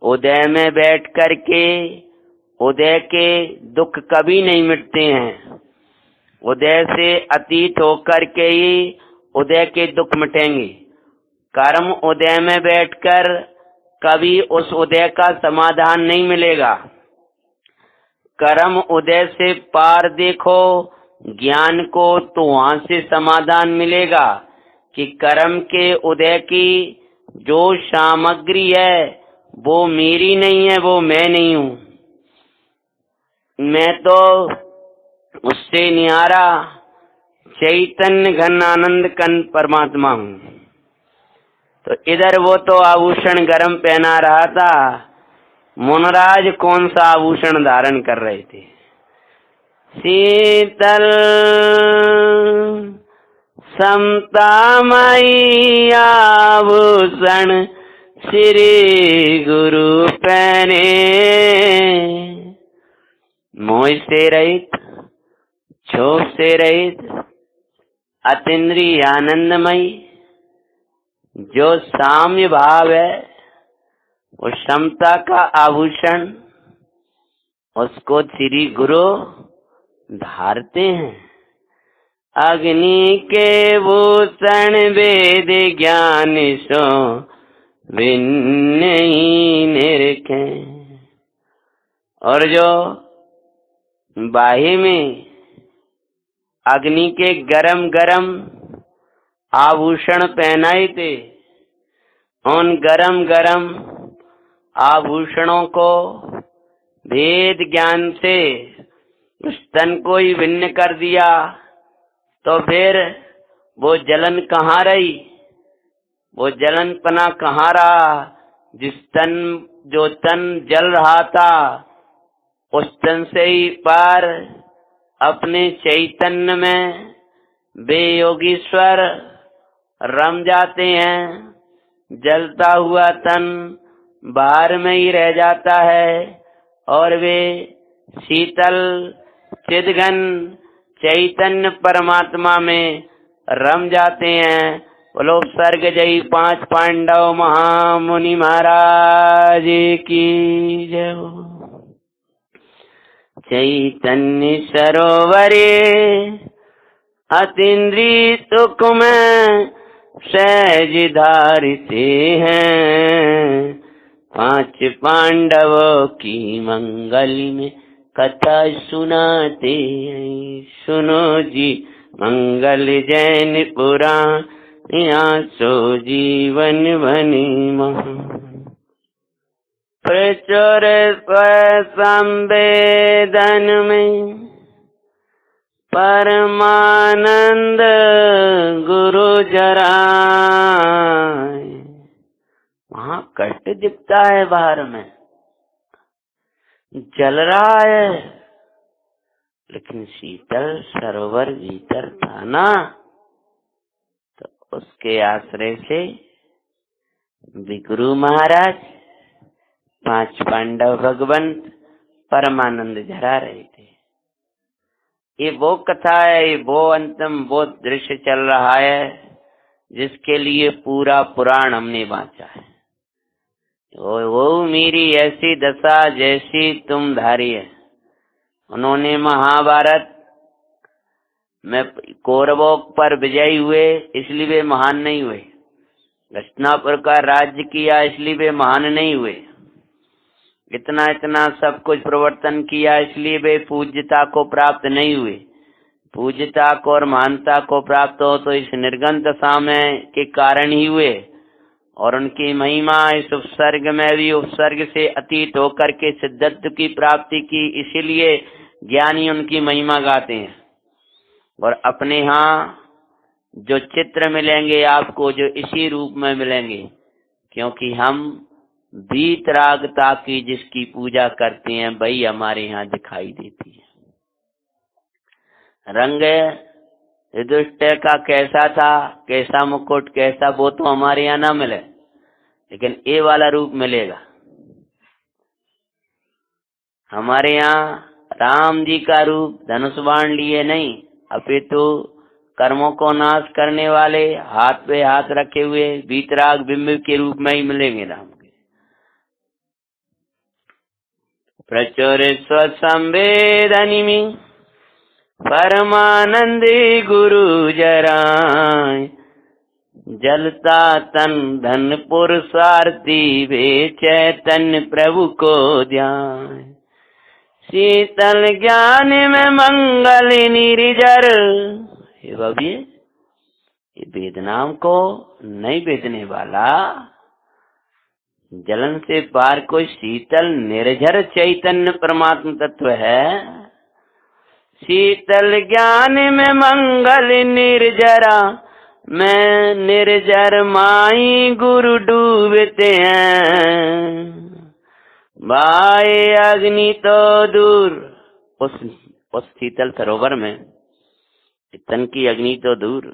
उदय में बैठ करके उदय के दुख कभी नहीं मिटते हैं, उदय से अतीत होकर के ही उदय के दुख मिटेंगे। कर्म उदय में बैठकर कभी उस उदय का समाधान नहीं मिलेगा। कर्म उदय से पार देखो ज्ञान को तो वहां से समाधान मिलेगा कि कर्म के उदय की जो सामग्री है वो मेरी नहीं है, वो मैं नहीं हूँ। मैं तो उससे न्यारा चैतन्य घन आनंद कन परमात्मा हूँ। तो इधर वो तो आभूषण गरम पहना रहा था, मुनराज कौन सा आभूषण धारण कर रहे थे? शीतल समतामयी आभूषण श्री गुरु पहने, मोह से रहित क्षोभ से रहित अतीन्द्रिय आनंदमयी जो साम्य भाव है, वो समता का आभूषण, उसको श्री गुरु धारते हैं। अग्नि के भूषण वेद ज्ञान सो भिन्न ही निरखे। और जो बाही में अग्नि के गरम गरम आभूषण पहनाए थे, उन गरम गरम आभूषणों को वेद ज्ञान से उस तन को ही भिन्न कर दिया, तो फिर वो जलन कहाँ रही, वो जलनपना कहाँ रहा। जो तन जल रहा था, उस तन से ही पार अपने चैतन्य में वे योगीश्वर रम जाते हैं। जलता हुआ तन बाहर में ही रह जाता है और वे शीतल चिदघन चैतन्य परमात्मा में रम जाते हैं। बोलो सर्ग जय 5 पांडव महामुनि महाराज की जय। चैतन्य सरोवरे अतीन्द्रिय सुख में सहज धारते हैं। 5 पांडवों की मंगल में कथा सुनाते हैं। सुनो जी मंगल जैन पुराण, यहाँ सो जीवन बनी महान। प्रचुर संवेदन में परमानंद गुरु जरा। वहाँ कष्ट दिखता है, बाहर में जल रहा है, लेकिन शीतल सरोवर भीतर था ना, तो उसके आश्रय से गुरु महाराज 5 पांडव भगवंत परमानंद झरा रहे थे। ये वो कथा है, ये वो अंतिम वो दृश्य चल रहा है जिसके लिए पूरा पुराण हमने बांचा है। वो मेरी ऐसी दशा जैसी तुम धारी है। उन्होंने महाभारत में कौरवों पर विजयी हुए, इसलिए वे महान नहीं हुए। हस्तिनापुर का राज्य किया, इसलिए वे महान नहीं हुए। इतना इतना सब कुछ प्रवर्तन किया, इसलिए वे पूज्यता को प्राप्त नहीं हुए। पूज्यता को और महानता को प्राप्त हो तो इस निर्गन दशा में के कारण ही हुए। और उनकी महिमा इस उपसर्ग में भी उपसर्ग से अतीत होकर के सिद्धत्व की प्राप्ति की, इसीलिए ज्ञानी उनकी महिमा गाते हैं। और अपने यहाँ जो चित्र मिलेंगे आपको, जो इसी रूप में मिलेंगे, क्योंकि हम वीतरागता की जिसकी पूजा करते हैं वही हमारे यहाँ दिखाई देती है। रंग युधिष्ठिर का कैसा था, कैसा मुकुट, कैसा, वो तो हमारे यहाँ ना मिले, लेकिन ये वाला रूप मिलेगा हमारे यहाँ। राम जी का रूप धनुष बाण लिए नहीं, अपितु कर्मों को नाश करने वाले हाथ पे हाथ रखे हुए वीतराग बिंब के रूप में ही मिलेंगे राम के। प्रचुर स्वसंवेदनिमि परमानंदी गुरु जराय। जलता तन धन पुरुषार्थी वे चैतन्य प्रभु को ध्यान। शीतल ज्ञान में मंगल निर्जर। ये वेद नाम को नहीं बेचने वाला, जलन से पार कोई शीतल निर्जर चैतन्य परमात्मा तत्व है। शीतल ज्ञान में मंगल निर्जरा, मैं निर्जर माई गुरु डूबते हैं। भाई अग्नि तो दूर, उस शीतल सरोवर में तन की अग्नि तो दूर,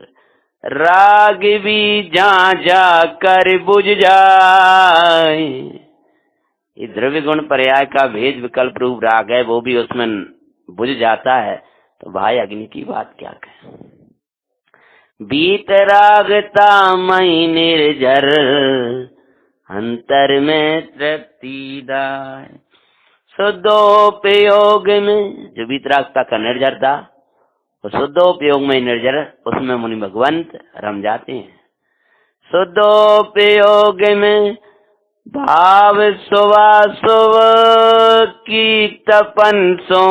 राग भी जा जा कर बुझ जाए। ये द्रव्य गुण पर्याय का भेद विकल्प रूप राग है, वो भी उसमें बुझ जाता है। तो भाई अग्नि की बात क्या कहें। बीतरागता मई निर्जर, अंतर में तृप्ति दाय। शुद्धोपयोग में जो बीतरागता का निर्जर था, तो शुद्धोपयोग में निर्जर, उसमें मुनि भगवंत रम जाते हैं। शुद्धोपयोग में भाव सुभाशुभ की तपन सो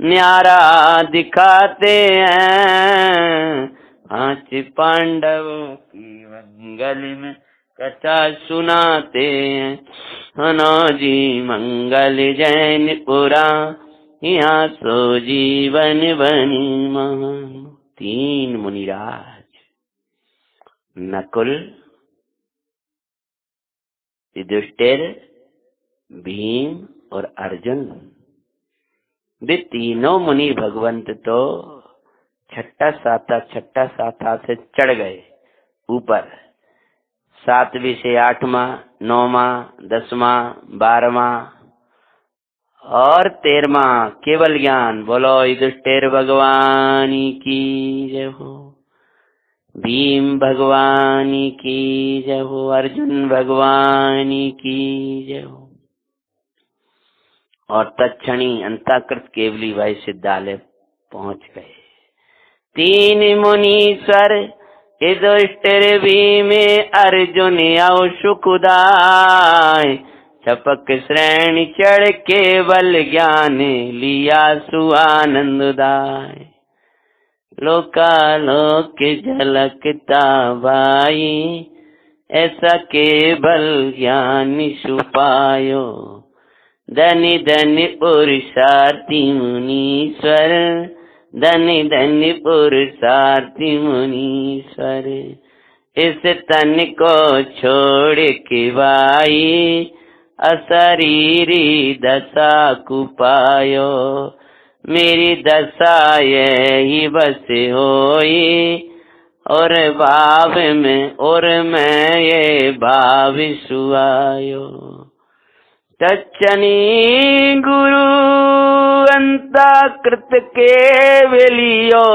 न्यारा दिखाते हैं। 5 पांडवों की मंगल में कथा सुनाते हैं। हनो जी मंगल जैन पुरा, यहाँ सो जीवन बनी मान। 3 मुनिराज नकुल, युधिष्ठिर, भीम और अर्जुन, वे तीनों मुनि भगवंत तो छठा साता से चढ़ गए ऊपर। 7वीं से 8वां, 9वां, 10वां, 12वां और 13वां केवल ज्ञान। बोलो युधिष्ठिर भगवान की जय हो, भीम भगवान की जय हो, अर्जुन भगवान की जय हो। और तत्क्षणी अंताकृत केवली भाई सिद्धालय पहुंच गए। 3 मुनीश्वर युधिष्ठिर भीम अर्जुन और सुखदाय, छपक श्रेणी चढ़ केवल ज्ञान लिया सुआनंददाय। लोकालोक झलकता भाई, ऐसा केवल ज्ञान छुपायो। धनि धनि पुरुषार्थी मुनीश्वर, धनि धनि पुरुषार्थी मुनीश्वर। इस तन को छोड़ के भाई, अशरीरी दशा को पायो। मेरी दशा यही बस होई, और भाव में और मैं ये भाव सुआयो। तच्चनी गुरु अंताकृत केवलियो,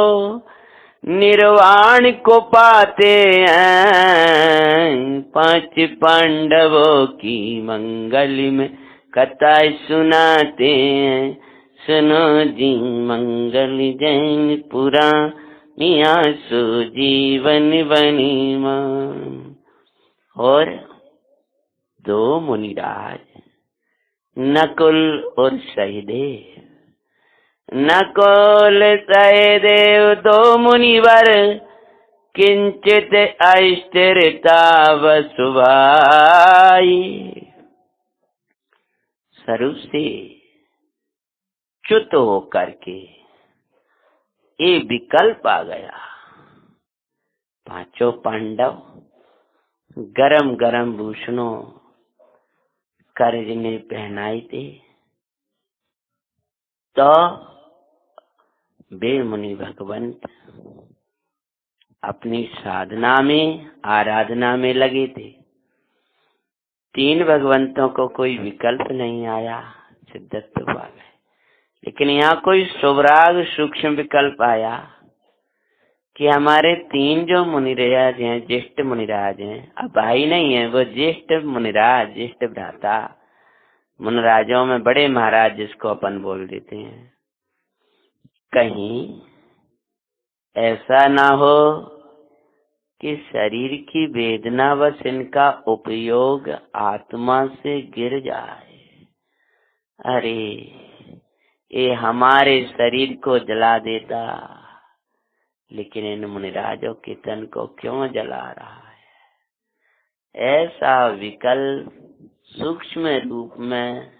निर्वाण को पाते हैं। 5 पांडवों की मंगल में कथा सुनाते हैं। सुनो जी मंगल जैन पुरा, यहाँ सो जीवन बनी मान। और 2 मुनिराज नकुल और सहदेव, नकुल सहदेव 2 मुनिवर, किंचित अस्थिरता वसुभाई। स्वरूप से च्युत होकर के ये विकल्प आ गया। 5 पांडव गरम गरम भूषणों कर्ज ने पहनाई थे, तो वे मुनि भगवंत अपनी साधना में आराधना में लगे थे। 3 भगवंतों को कोई विकल्प नहीं आया, सिद्धत्व पा गए। लेकिन यहाँ कोई शुभराग सूक्ष्म विकल्प आया कि हमारे 3 जो मुनिराज हैं, ज्येष्ठ मुनिराज हैं, अब भाई नहीं है, वो ज्येष्ठ मुनिराज, ज्येष्ठ भ्राता। मुनिराजों में बड़े महाराज जिसको अपन बोल देते हैं। कहीं ऐसा ना हो कि शरीर की वेदना बस इनका उपयोग आत्मा से गिर जाए। अरे ये हमारे शरीर को जला देता, लेकिन इन मुनिराजों के तन को क्यों जला रहा है। ऐसा विकल्प सूक्ष्म रूप में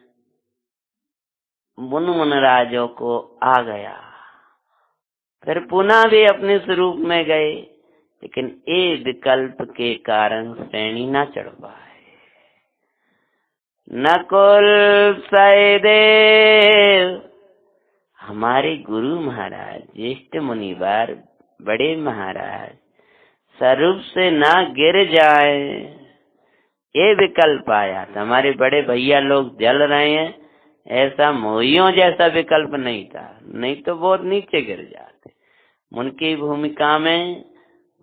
मुनिराजों को आ गया। फिर पुनः वे अपने स्वरूप में गए, लेकिन ये विकल्प के कारण श्रेणी न चढ़ पाए। नकुल सहदेव हमारे गुरु महाराज, ज्येष्ठ मुनिवर, बड़े महाराज, स्वरूप से ना गिर जाए, ये विकल्प आया था। हमारे बड़े भैया लोग जल रहे हैं, ऐसा मोहियों जैसा विकल्प नहीं था, नहीं तो बहुत नीचे गिर जाते। मुनि की भूमिका में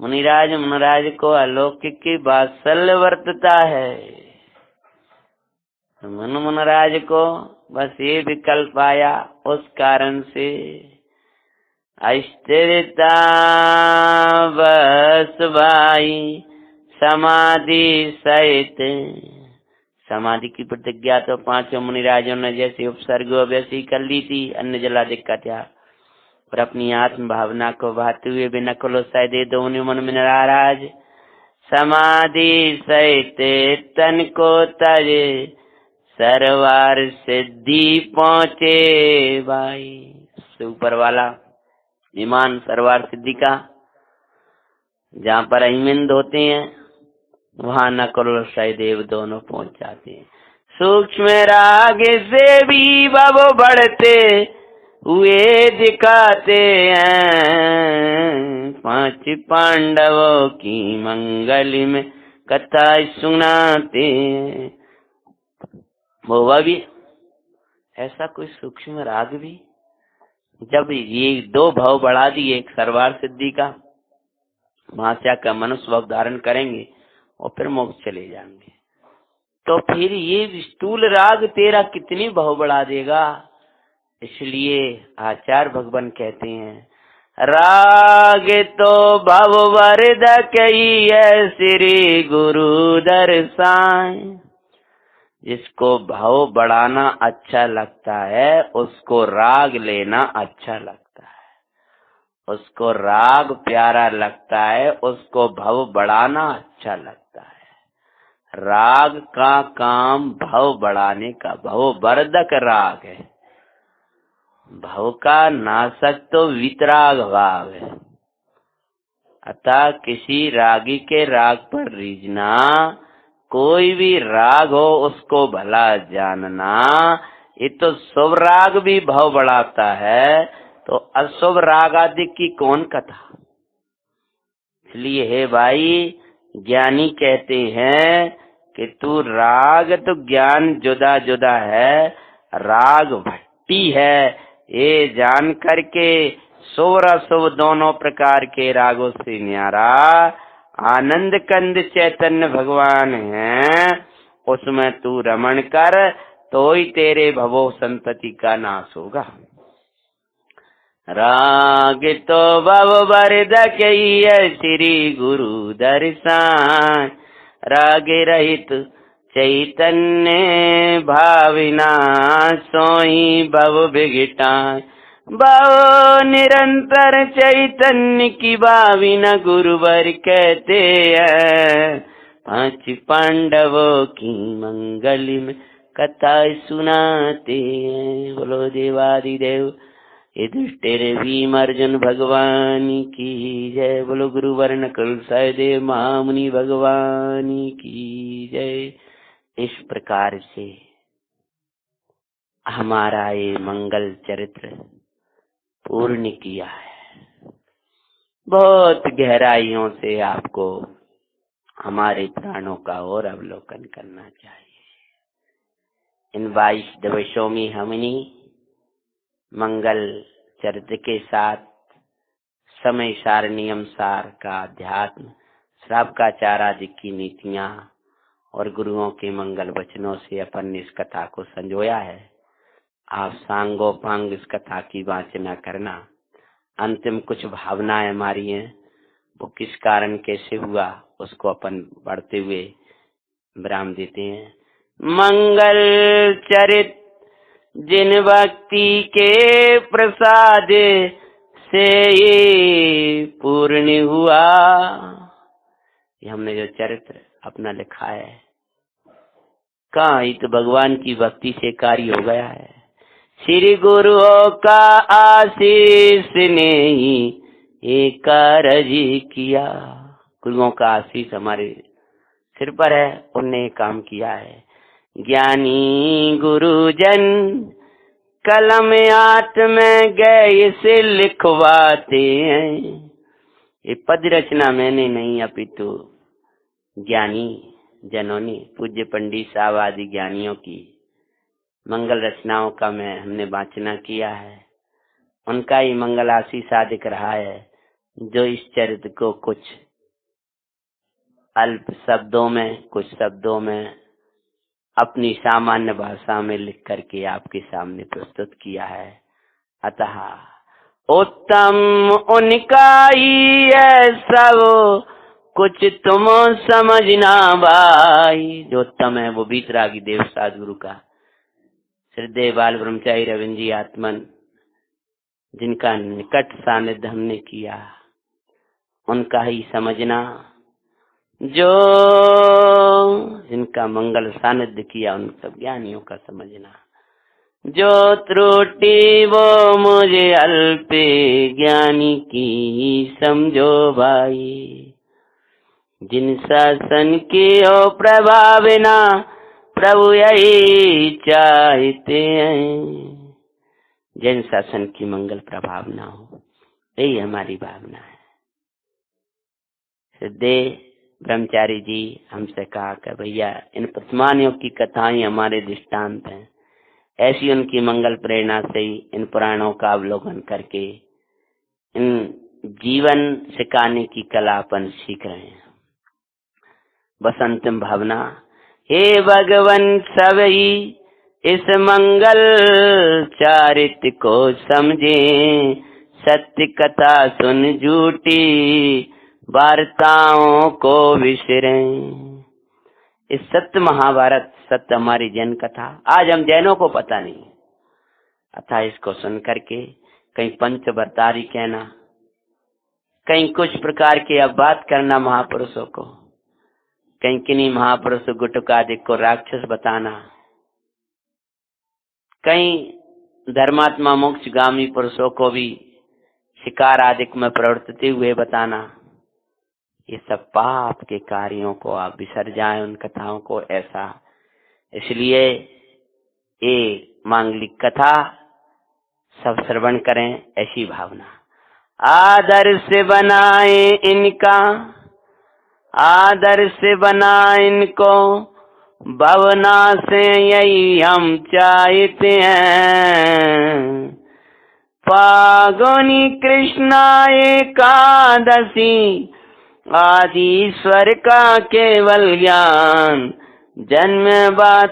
मुनिराज को अलौकिक की वात्सल्य वर्तता है। मुनिराज को बस ये विकल्प आया, उस कारण से अस्थिरता बस भाई समाधि सहित। समाधि की प्रतिज्ञा तो पांचों मुनिराजों ने जैसे उपसर्ग वैसी कर ली थी, अन्य जलादिक का त्याग, और अपनी आत्म भावना को बहाते हुए बिना कुल दे दो मन में नाराज। समाधि सहित तन को तजे सरवार सिद्धि पहुंचे भाई। ऊपर वाला विमान सरवार सिद्धि का, जहाँ पर अहिमिंद होते हैं वहाँ नकुल और सहदेव दोनों पहुंच जाते हैं। सूक्ष्म राग से भी भव बढ़ते हुए दिखाते हैं, पांच पांडवों की मंगल में कथा सुनाते हैं। वो भी ऐसा कोई सूक्ष्म राग भी, जब ये दो भाव बढ़ा दिए, एक सरवार सिद्धि का, वहां से आकर मनुष्य भाव धारण करेंगे और फिर मोक्ष चले जाएंगे, तो फिर ये स्थूल राग तेरा कितनी भाव बढ़ा देगा। इसलिए आचार्य भगवान कहते हैं, राग तो भव वर्धक ही है श्री गुरु दर्शाए। जिसको भाव बढ़ाना अच्छा लगता है उसको राग लेना अच्छा लगता है, उसको राग प्यारा लगता है, उसको भाव बढ़ाना अच्छा लगता है। राग का काम भाव बढ़ाने का, भाव वर्धक राग है, भाव का नाशक तो वितराग भाव है। अतः किसी रागी के राग पर रीझना, कोई भी राग हो उसको भला जानना। ये तो शुभ राग भी भाव बढ़ाता है, तो अशुभ राग आदि की कौन कथा। इसलिए हे भाई, ज्ञानी कहते हैं कि तू राग तो ज्ञान जुदा जुदा है, राग भट्टी है, ये जान करके शुभ और अशुभ दोनों प्रकार के रागों से न्यारा आनंद कंद चैतन्य भगवान है, उसमें तू रमण कर, तो ही तेरे भवो संतति का नाश होगा। राग तो भव वर्धक ही है श्री गुरु दर्शन, राग रहित चैतन्य भाविना सोई भव विघटाय। भाव निरंतर चैतन्य की भाविना गुरुवर कहते हैं, पांच पांडवों की मंगल में कथा सुनाते हैं। बोलो देवादिदेव युधिष्ठिर भीम अर्जुन भगवान की जय। बोलो गुरुवर नकुल सहदेव महामुनि भगवान की जय। इस प्रकार से हमारा ये मंगल चरित्र पूर्ण किया है। बहुत गहराइयों से आपको हमारे प्राणों का और अवलोकन करना चाहिए। इन 22 दिवसों में हमने मंगल चरित्र के साथ समय सार नियम सार का अध्यात्म, श्रावकाचार आदि की नीतियां और गुरुओं के मंगल वचनों से अपन इस कथा को संजोया है। आप सांगोपांग इस कथा की वाचना करना। अंतिम कुछ भावनाएं हमारी हैं, वो किस कारण कैसे हुआ उसको अपन बढ़ते हुए विराम देते हैं। मंगल चरित जिन भक्ति के प्रसाद से ये पूर्ण हुआ। ये हमने जो चरित्र अपना लिखा है, कहाँ ही तो भगवान की भक्ति से कार्य हो गया है। श्री गुरुओं का आशीष ने ही ये कार्य किया। गुरुओं का आशीष हमारे सिर पर है, उनने काम किया है। ज्ञानी गुरुजन कलम हाथ में गए से लिखवाते हैं। ये पद रचना मैंने नहीं, अपितु ज्ञानी जनों ने, पूज्य पंडित साहब आदि ज्ञानियों की मंगल रचनाओं का हमने वाचना किया है। उनका ही मंगल आशीर्वादिक रहा है, जो इस चरित्र को कुछ अल्प शब्दों में, कुछ शब्दों में अपनी सामान्य भाषा में लिख करके आपके सामने प्रस्तुत किया है। अतः उत्तम उनका ही है सब कुछ तुम समझना भाई। जो उत्तम है वो बीतरागी देव सदगुरु का श्रद्धेय बाल ब्रह्मचारी रविंद्र जी आत्मन, जिनका निकट सानिध्य हमने किया, उनका ही समझना। जो जिनका मंगल सानिध्य किया उन सब ज्ञानियों का समझना। जो त्रुटि वो मुझे अल्प ज्ञानी की समझो भाई। जिन शासन की ओ प्रभाव ना प्रभु यही चाहते हैं। जिन शासन की मंगल प्रभाव ना हो, यही हमारी भावना है। सिद्धे ब्रह्मचारी जी हमसे कहा कि भैया इन प्रतिमानियों की कथाएं हमारे दृष्टांत हैं। ऐसी उनकी मंगल प्रेरणा से ही इन पुराणों का अवलोकन करके इन जीवन सिखाने की कला अपन सीख रहे हैं। बस अंतिम भावना, हे भगवन सभी इस मंगल चारित्र को समझे। सत्य कथा सुन झूठी वार्ताओं को विसरें। इस सत्य महाभारत, सत्य हमारी जैन कथा आज हम जैनों को पता नहीं, अतः इसको सुन करके कहीं पंचवरदारी कहना, कहीं कुछ प्रकार के अपवाद करना महापुरुषों को, कहीं किन्हीं महापुरुष गुटुकादिक को राक्षस बताना, कहीं धर्मात्मा मोक्षगामी पुरुषों को भी शिकार आदिक में प्रवर्तित हुए बताना। ये सब पाप के कार्यों को आप बिसर जाएं, उन कथाओं को ऐसा। इसलिए ये मांगलिक कथा सब श्रवण करें, ऐसी भावना। आदर से बनाए इनका, आदर से बनाए इनको, भावना से यही हम चाहते हैं। फागुनी कृष्णा एकादशी आदिश्वर का केवल ज्ञान। जन्म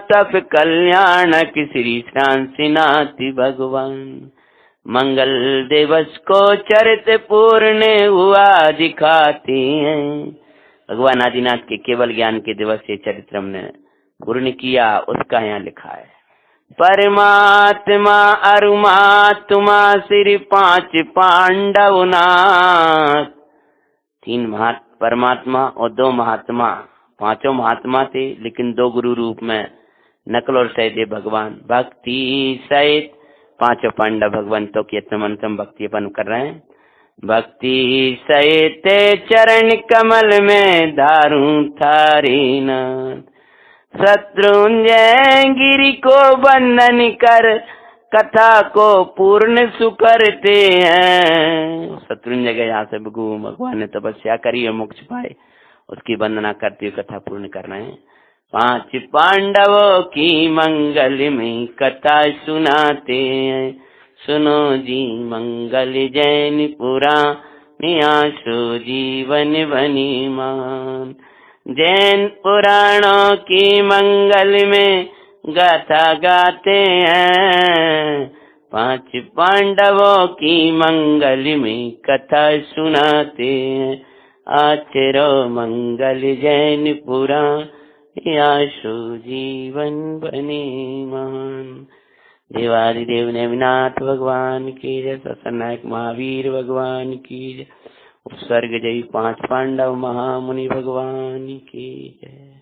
तप कल्याणक श्री श्रांसिनाथि भगवान। मंगल दिवस को चरित्र पूर्ण हुआ दिखाते हैं। भगवान आदिनाथ के केवल ज्ञान के दिवस ये चरित्र हमने पूर्ण किया, उसका यहाँ लिखा है। परमात्मा अरुमात्मा श्री पांच पांडव नाथ। तीन परमात्मा और दो महात्मा, पांचों महात्मा थे लेकिन दो गुरु रूप में नकल और सहदेव भगवान। भक्ति सहित पांचों पांडव भगवंतों की अत्यंतम भक्ति अपन कर रहे हैं। भक्ति सहित चरण कमल में धारूं थारी नाथ। शत्रुंजय गिरि को बंधन कर कथा को पूर्ण सुकरते हैं। शत्रुंजय के यहाँ से भगवान ने तपस्या करी और मोक्ष पाए, उसकी वंदना करते हुए कथा पूर्ण कर रहे हैं। पांच पांडवों की मंगल में कथा सुनाते हैं। सुनो जी मंगल जैन पुराण आशो जीवन बनी मान। जैन पुराणों की मंगल में गाथा गाते हैं। पांच पांडवों की मंगल में कथा सुनाते हैं। आचरो मंगल जैन पुराण आशो जीवन बने मान। देवादिदेव नेमिनाथ भगवान की जय। सतनायक महावीर भगवान की जय। उपसर्ग जय पांच पांडव महामुनि भगवान की जय।